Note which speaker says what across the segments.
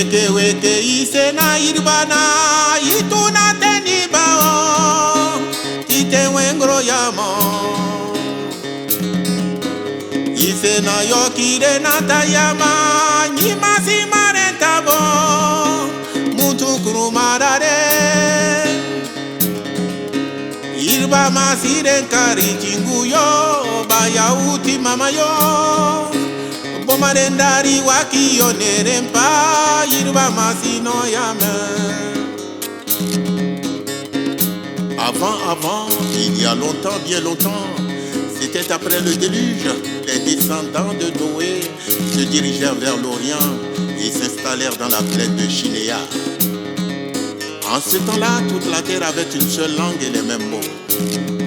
Speaker 1: Weke weke isena irbana ituna tenibao Tite wengro yamo Isena yokire natayama Nimasi marentabo Muntu kurumarare Irba masiren kari jinguyo Baya uti mamayo Bomarendari waki yonerempa Irba masino yame. Avant, il y a longtemps, bien longtemps, c'était après le déluge, les descendants de Noé se dirigèrent vers l'Orient et s'installèrent dans la plaine de Shinéa. En ce temps-là, toute la terre avait une seule langue et les mêmes mots.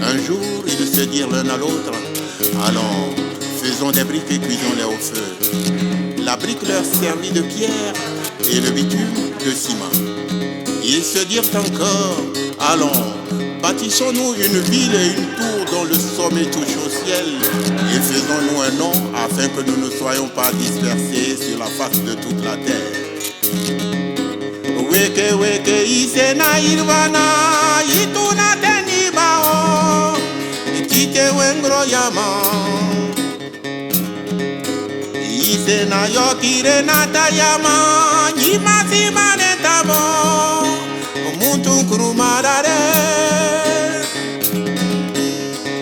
Speaker 1: Un jour, ils se dirent l'un à l'autre, allons, faisons des briques et cuisons-les au feu. La brique leur servit de pierre et le bitume de ciment. Ils se dirent encore, allons, bâtissons-nous une ville et une tour dont le sommet touche au ciel et faisons-nous un nom afin que nous ne soyons pas dispersés sur la face de toute la terre. Weke weke isena irvana ituna tenibao Tite wengro yama Isena yokire natayama Nimasi manetabo Muntu kurumarare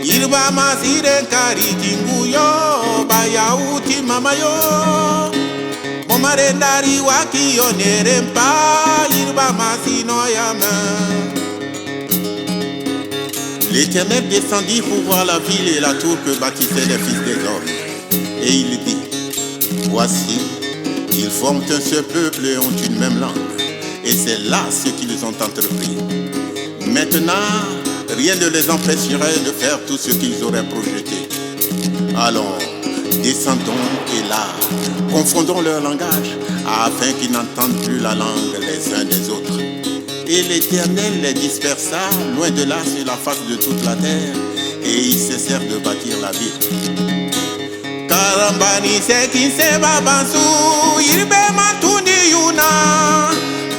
Speaker 1: Irba masiren kari tinguyo Baya uti mamayo Bomarendari waki yonerempa Irba masino yame. L'Éternel descendit pour voir la ville et la tour que bâtissaient les fils des hommes. Et il dit, voici, ils forment un seul peuple et ont une même langue. Et c'est là ce qu'ils ont entrepris. Maintenant, rien ne les empêcherait de faire tout ce qu'ils auraient projeté. Allons, descendons et là, confondons leur langage, afin qu'ils n'entendent plus la langue les uns des autres. Et l'Éternel les dispersa, loin de là sur la face de toute la terre, et ils cessèrent de bâtir la ville. Karambani sekinse babansu, irbe matuni yuna,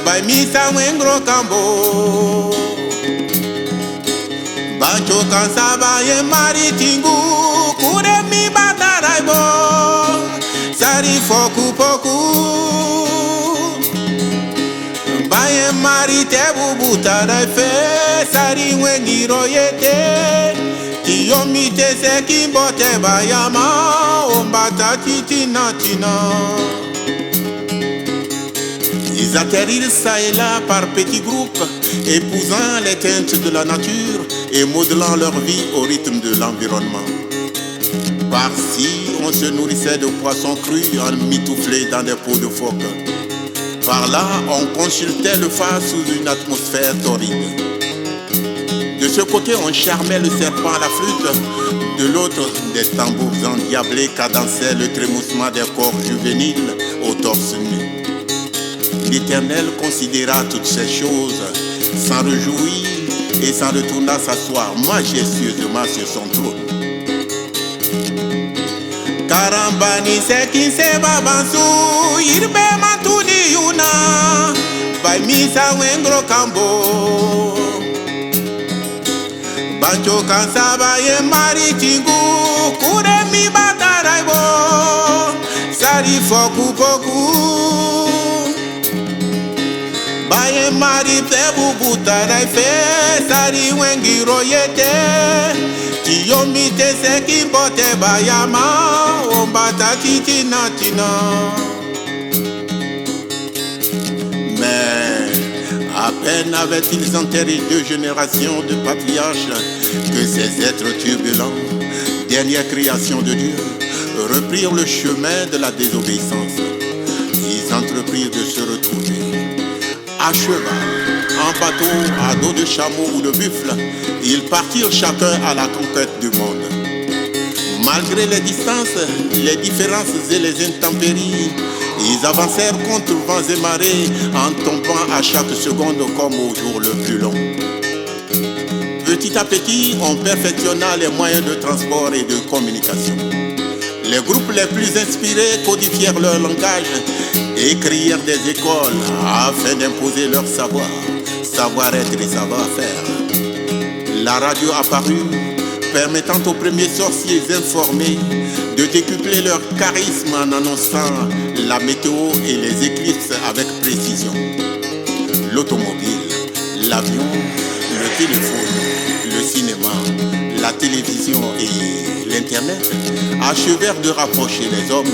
Speaker 1: baimisa wengro kambo. Bancho kansaba ye maritingu, kuremi bataraibo, sari foku poku. Baye marite bubutarai fe, sari wengiro yete, kiyomite sekimbote bayama, ombata titina tina. Ils atterrirent ça et là par petits groupes, épousant les teintes de la nature et modelant leur vie au rythme de l'environnement. Par-ci, on se nourrissait de poissons crus emmitouflés dans des pots de phoque. Par-là, on consultait le phare sous une atmosphère torride. De ce côté, on charmait le serpent à la flûte. De l'autre, des tambours endiablés cadençaient le trémoussement des corps juvéniles au torse nu. L'Éternel considéra toutes ces choses, s'en réjouit et s'en retourna s'asseoir majestueusement sur son trône. Karambani sekinse babansu, irbe matuni yuna, baimisa wengro kambo. Bancho kansaba ye maritingu, kuremi bataraibo, sari foku poku. Baye mari tebu butarai fe, sari wengiro yete, kiyomite sekimbote bayama, ombata titina tina. Mais à peine avaient-ils enterré 2 générations de patriarches que ces êtres turbulents, dernière création de Dieu, reprirent le chemin de la désobéissance. Ils entreprirent de se retrouver à cheval, en bateau, à dos de chameau ou de buffle. Ils partirent chacun à la conquête du monde. Malgré les distances, les différences et les intempéries, ils avancèrent contre vents et marées en tombant à chaque seconde comme au jour le plus long. Petit à petit, on perfectionna les moyens de transport et de communication. Les groupes les plus inspirés codifièrent leur langage et créèrent des écoles afin d'imposer leur savoir, savoir-être et savoir-faire. La radio apparut, permettant aux premiers sorciers informés de décupler leur charisme en annonçant la météo et les éclipses avec précision. L'automobile, l'avion, le téléphone, le cinéma, la télévision et l'Internet achevèrent de rapprocher les hommes,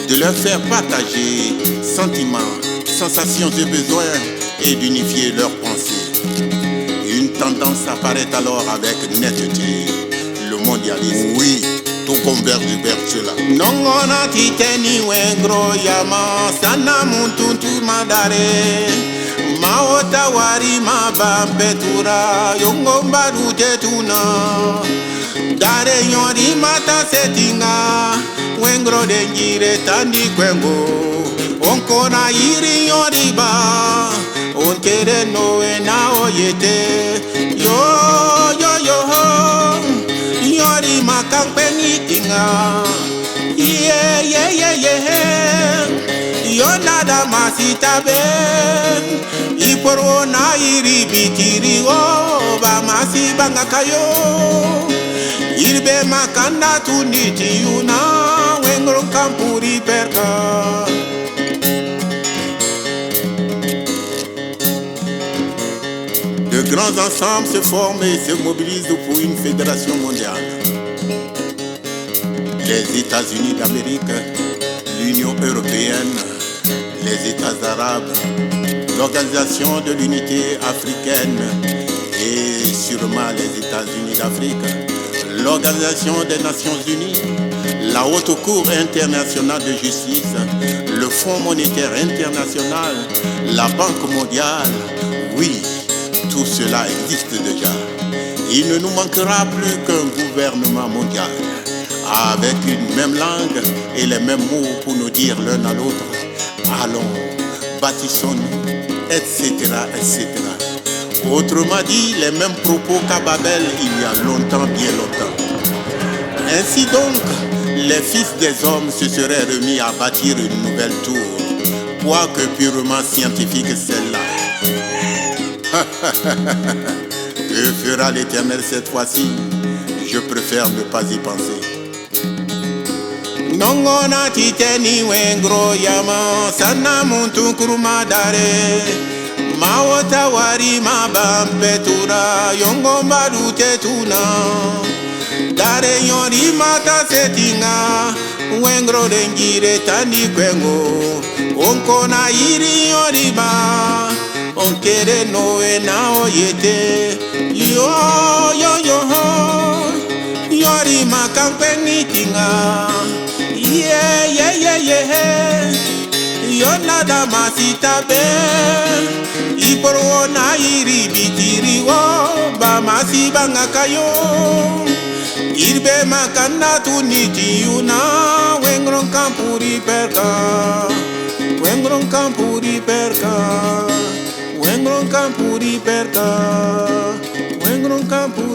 Speaker 1: de leur faire partager sentiments, sensations et besoins et d'unifier leurs pensées. Une tendance apparaît alors avec netteté, le mondialisme.
Speaker 2: Oui, tout converge vers cela.
Speaker 1: Nongona titeni wengro yama sana muntu madare maota wari mabampetura yongomba rutetuna dare yori mata setinga wengro dengire tandi kwengo onkona iri yori ba onkere noe na oyete yo yori makangpengi tinga yo nada masita ben iporo na iri bitiri o ba masi banga kayo irbe makanda tuniti yuna wengro kampuri perka. De grands ensembles se forment et se mobilisent pour une fédération mondiale. Les États-Unis d'Amérique, l'Union européenne, les États arabes, l'Organisation de l'unité africaine et sûrement les États-Unis d'Afrique, l'Organisation des Nations Unies, la Haute Cour internationale de justice, le Fonds monétaire international, la Banque mondiale, oui, tout cela existe déjà. Il ne nous manquera plus qu'un gouvernement mondial, avec une même langue et les mêmes mots pour nous dire l'un à l'autre, allons, bâtissons-nous, etc., etc. Autrement dit, les mêmes propos qu'à Babel il y a longtemps, bien longtemps. Ainsi donc, les fils des hommes se seraient remis à bâtir une nouvelle tour, quoique purement scientifique celle-là. Que fera l'Éternel cette fois-ci? Je préfère ne pas y penser. Nongona titeni wengro yama sana muntu kuruma dare maota wari mabampetura yongomba rutetuna dare yori mata setinga wengro dengire tandi kwengo onkona iri yori ba onkere noe na oyete yo yori makampengi tinga yo nada masita be iporo na iri bitiri wo ba masi banga kayo irbe makanda tuniti yuna wengron kampuri perka wengron kampuri perka wengron kampuri perka wengron kampuri